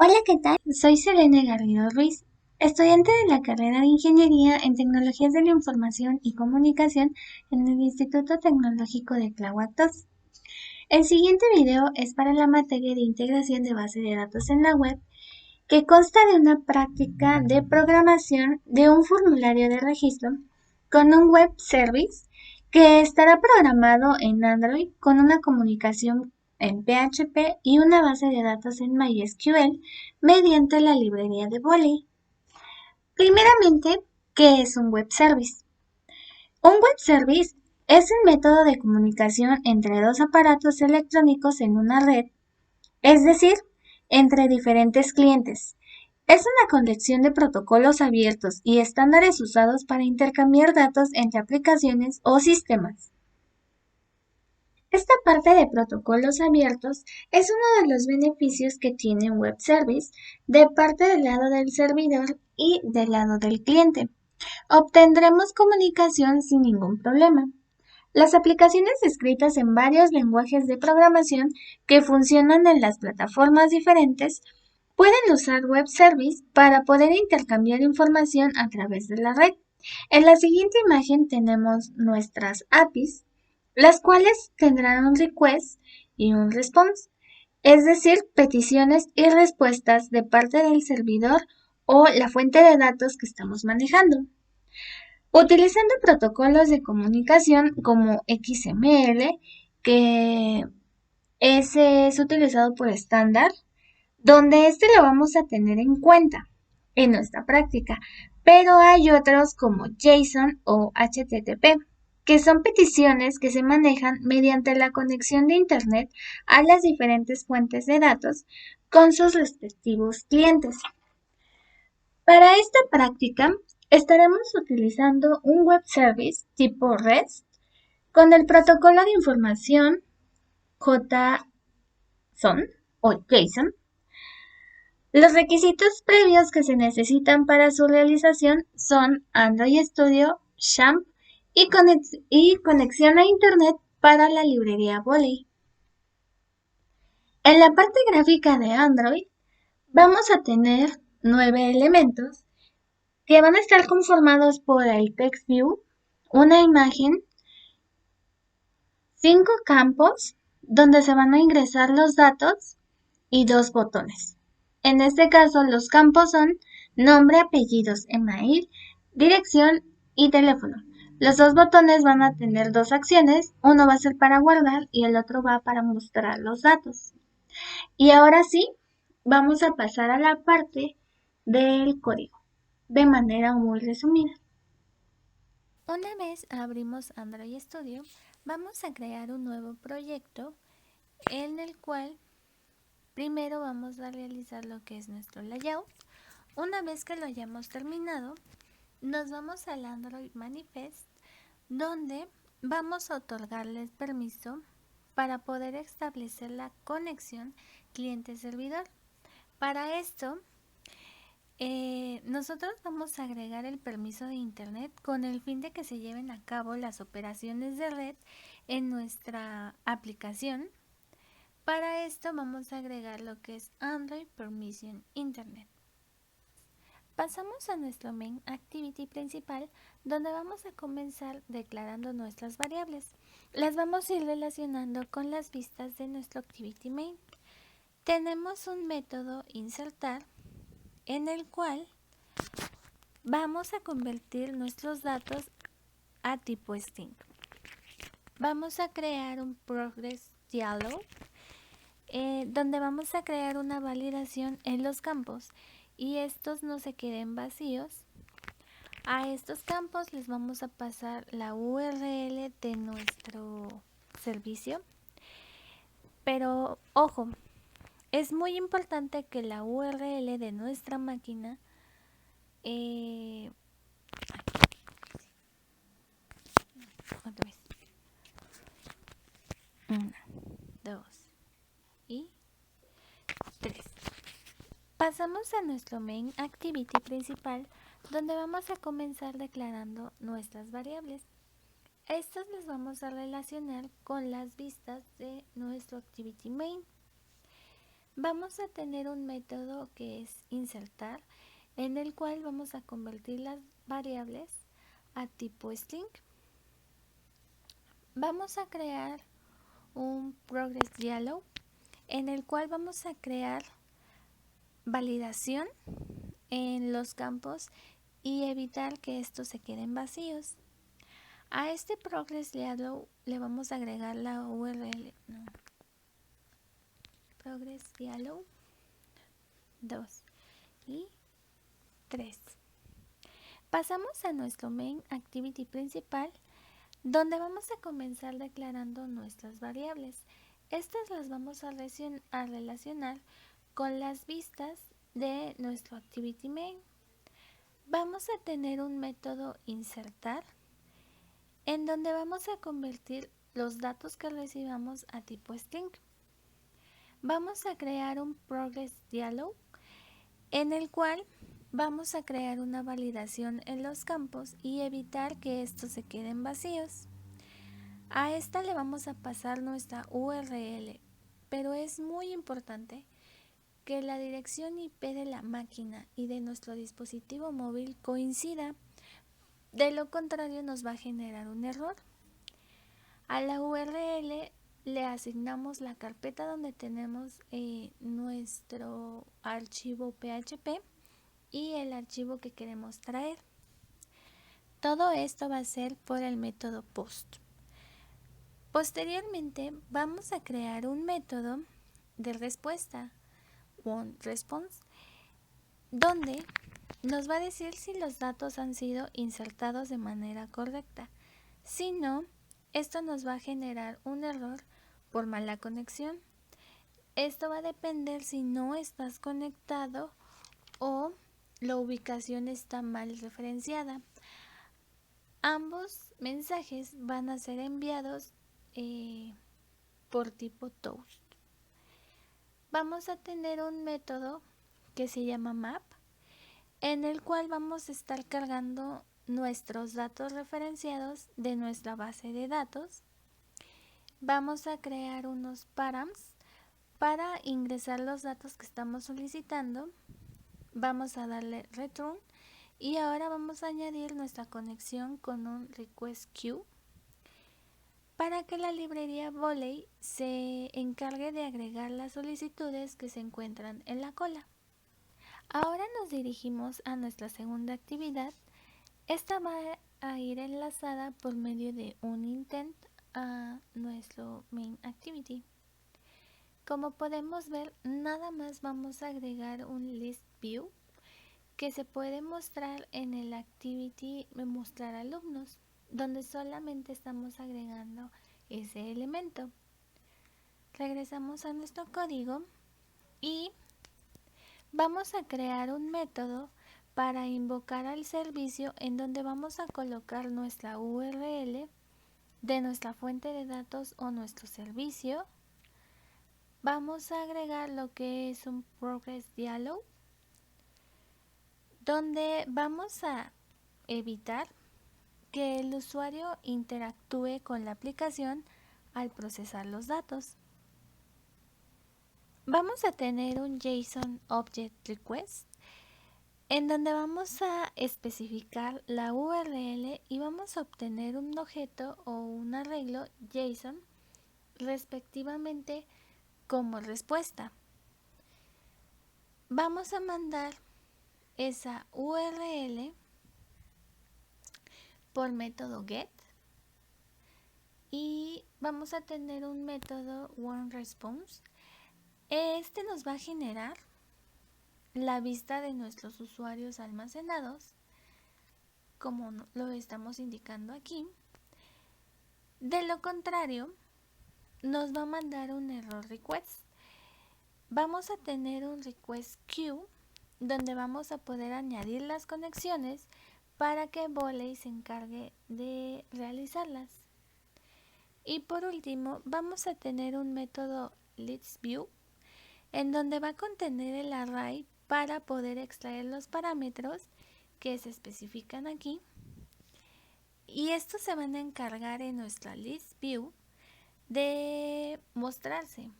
Hola, ¿qué tal? Soy Selene Garrido Ruiz, estudiante de la carrera de Ingeniería en Tecnologías de la Información y Comunicación en el Instituto Tecnológico de Tláhuac II. El siguiente video es para la materia de integración de base de datos en la web, que consta de una práctica de programación de un formulario de registro con un web service que estará programado en Android con una comunicación en PHP y una base de datos en MySQL mediante la librería de Volley. Primeramente, ¿qué es un web service? Un web service es el método de comunicación entre dos aparatos electrónicos en una red, es decir, entre diferentes clientes. Es una colección de protocolos abiertos y estándares usados para intercambiar datos entre aplicaciones o sistemas. Esta parte de protocolos abiertos es uno de los beneficios que tiene un web service de parte del lado del servidor y del lado del cliente. Obtendremos comunicación sin ningún problema. Las aplicaciones escritas en varios lenguajes de programación que funcionan en las plataformas diferentes pueden usar web service para poder intercambiar información a través de la red. En la siguiente imagen tenemos nuestras APIs, las cuales tendrán un request y un response, es decir, peticiones y respuestas de parte del servidor o la fuente de datos que estamos manejando. Utilizando protocolos de comunicación como XML, que ese es utilizado por estándar, donde este lo vamos a tener en cuenta en nuestra práctica, pero hay otros como JSON o HTTP, que son peticiones que se manejan mediante la conexión de Internet a las diferentes fuentes de datos con sus respectivos clientes. Para esta práctica estaremos utilizando un web service tipo REST con el protocolo de información JSON o JSON. Los requisitos previos que se necesitan para su realización son Android Studio, XAMPP y conexión a Internet para la librería Volley. En la parte gráfica de Android vamos a tener 9 elementos que van a estar conformados por el text view, una imagen, 5 campos donde se van a ingresar los datos y 2 botones. En este caso los campos son nombre, apellidos, email, dirección y teléfono. Los 2 botones van a tener 2 acciones, uno va a ser para guardar y el otro va para mostrar los datos. Y ahora sí, vamos a pasar a la parte del código, de manera muy resumida. Una vez abrimos Android Studio, vamos a crear un nuevo proyecto en el cual primero vamos a realizar lo que es nuestro layout. Una vez que lo hayamos terminado, nos vamos al Android Manifest, donde vamos a otorgarles permiso para poder establecer la conexión cliente-servidor. Para esto, nosotros vamos a agregar el permiso de Internet con el fin de que se lleven a cabo las operaciones de red en nuestra aplicación. Para esto vamos a agregar lo que es Android Permission Internet. Pasamos a nuestro main activity principal, donde vamos a comenzar declarando nuestras variables. Las vamos a ir relacionando con las vistas de nuestro activity main. Tenemos un método insertar en el cual vamos a convertir nuestros datos a tipo string. Vamos a crear un progress dialog donde vamos a crear una validación en los campos y estos no se queden vacíos. A estos campos les vamos a pasar la URL de nuestro servicio, pero ojo, es muy importante que la URL de nuestra máquina otra vez 1, 2 y 3. Pasamos a nuestro main activity principal, donde vamos a comenzar declarando nuestras variables. Estas las vamos a relacionar con las vistas de nuestro activity main. vamos a tener un método que es insertar, en el cual vamos a convertir las variables a tipo string. Vamos a crear un progress dialog en el cual vamos a crear validación en los campos y evitar que estos se queden vacíos. A este progress dialog le vamos a agregar la URL progress dialog 2 y 3. Pasamos a nuestro main activity principal, donde vamos a comenzar declarando nuestras variables. Estas las vamos a relacionar con las vistas de nuestro activity main. Vamos a tener un método insertar, en donde vamos a convertir los datos que recibamos a tipo string. Vamos a crear un progress dialog, en el cual vamos a crear una validación en los campos y evitar que estos se queden vacíos. A esta le vamos a pasar nuestra URL, pero es muy importante que la dirección IP de la máquina y de nuestro dispositivo móvil coincida, de lo contrario nos va a generar un error. A la URL le asignamos la carpeta donde tenemos nuestro archivo PHP y el archivo que queremos traer. Todo esto va a ser por el método post. Posteriormente vamos a crear un método de respuesta, onResponse, donde nos va a decir si los datos han sido insertados de manera correcta. Si no, esto nos va a generar un error por mala conexión. Esto va a depender si no estás conectado o la ubicación está mal referenciada. Ambos mensajes van a ser enviados por tipo toast. Vamos a tener un método que se llama map, en el cual vamos a estar cargando nuestros datos referenciados de nuestra base de datos. Vamos a crear unos params para ingresar los datos que estamos solicitando. Vamos a darle return y ahora vamos a añadir nuestra conexión con un request queue para que la librería Volley se encargue de agregar las solicitudes que se encuentran en la cola. Ahora nos dirigimos a nuestra segunda actividad. Esta va a ir enlazada por medio de un intent a nuestro main activity. Como podemos ver, nada más vamos a agregar un list view que se puede mostrar en el activity mostrar alumnos, donde solamente estamos agregando ese elemento. Regresamos a nuestro código y vamos a crear un método para invocar al servicio, en donde vamos a colocar nuestra URL de nuestra fuente de datos o nuestro servicio. Vamos a agregar lo que es un progress dialog, donde vamos a evitar que el usuario interactúe con la aplicación al procesar los datos. Vamos a tener un JSON Object Request, en donde vamos a especificar la URL y vamos a obtener un objeto o un arreglo JSON respectivamente como respuesta. Vamos a mandar esa URL por método get y vamos a tener un método onResponse. Este nos va a generar la vista de nuestros usuarios almacenados, como lo estamos indicando aquí. De lo contrario, nos va a mandar un error request. Vamos a tener un request queue, donde vamos a poder añadir las conexiones para que Volley se encargue de realizarlas. Y por último, vamos a tener un método listView, en donde va a contener el array para poder extraer los parámetros que se especifican aquí. Y estos se van a encargar en nuestra listView de mostrarse.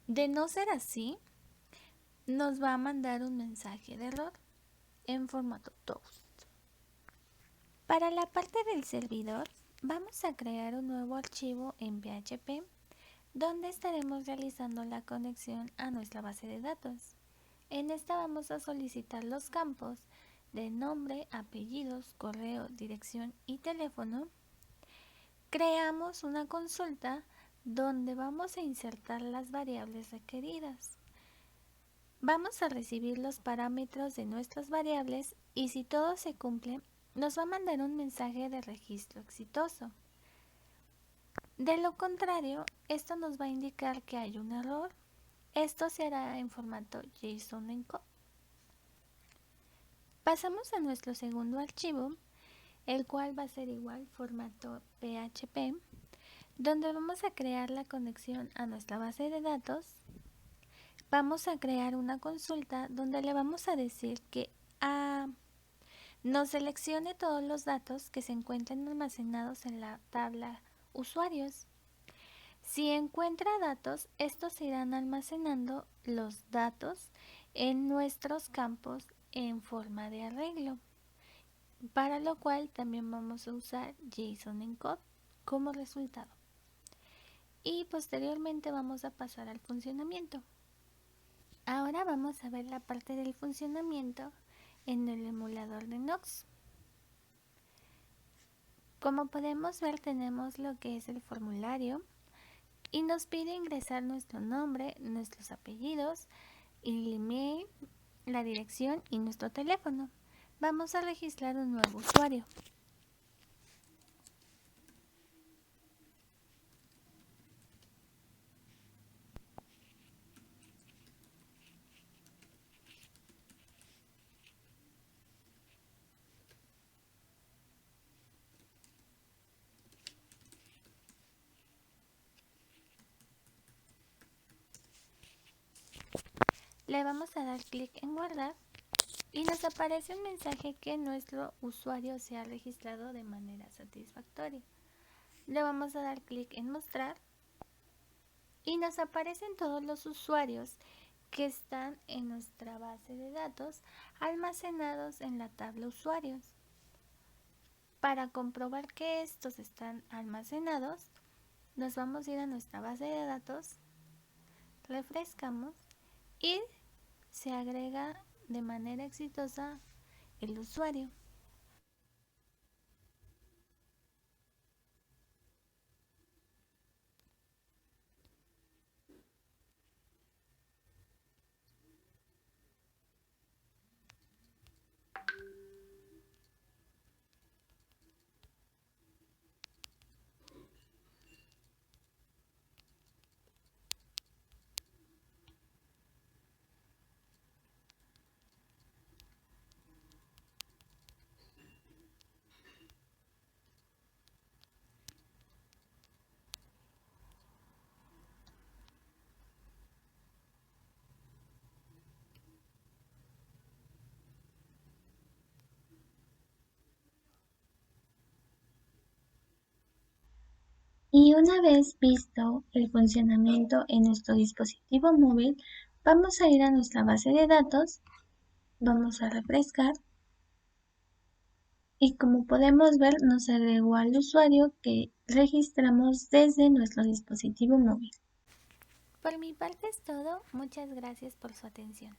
De no ser así, nos va a mandar un mensaje de error en formato toast. Para la parte del servidor, vamos a crear un nuevo archivo en PHP donde estaremos realizando la conexión a nuestra base de datos. En esta vamos a solicitar los campos de nombre, apellidos, correo, dirección y teléfono. Creamos una consulta donde vamos a insertar las variables requeridas. Vamos a recibir los parámetros de nuestras variables y si todo se cumple, nos va a mandar un mensaje de registro exitoso. De lo contrario, esto nos va a indicar que hay un error. Esto se hará en formato JSON encode. Pasamos a nuestro segundo archivo, el cual va a ser igual formato PHP, donde vamos a crear la conexión a nuestra base de datos. Vamos a crear una consulta donde le vamos a decir que nos seleccione todos los datos que se encuentren almacenados en la tabla usuarios. Si encuentra datos, estos se irán almacenando los datos en nuestros campos en forma de arreglo, para lo cual también vamos a usar JSON encode como resultado. Y posteriormente vamos a pasar al funcionamiento. Ahora vamos a ver la parte del funcionamiento en el emulador de Nox. Como podemos ver, tenemos lo que es el formulario y nos pide ingresar nuestro nombre, nuestros apellidos, el email, la dirección y nuestro teléfono. Vamos a registrar un nuevo usuario. Le vamos a dar clic en guardar y nos aparece un mensaje que nuestro usuario se ha registrado de manera satisfactoria. Le vamos a dar clic en mostrar y nos aparecen todos los usuarios que están en nuestra base de datos almacenados en la tabla usuarios. Para comprobar que estos están almacenados, nos vamos a ir a nuestra base de datos, refrescamos y se agrega de manera exitosa el usuario. Y una vez visto el funcionamiento en nuestro dispositivo móvil, vamos a ir a nuestra base de datos, vamos a refrescar y como podemos ver nos agregó al usuario que registramos desde nuestro dispositivo móvil. Por mi parte es todo, muchas gracias por su atención.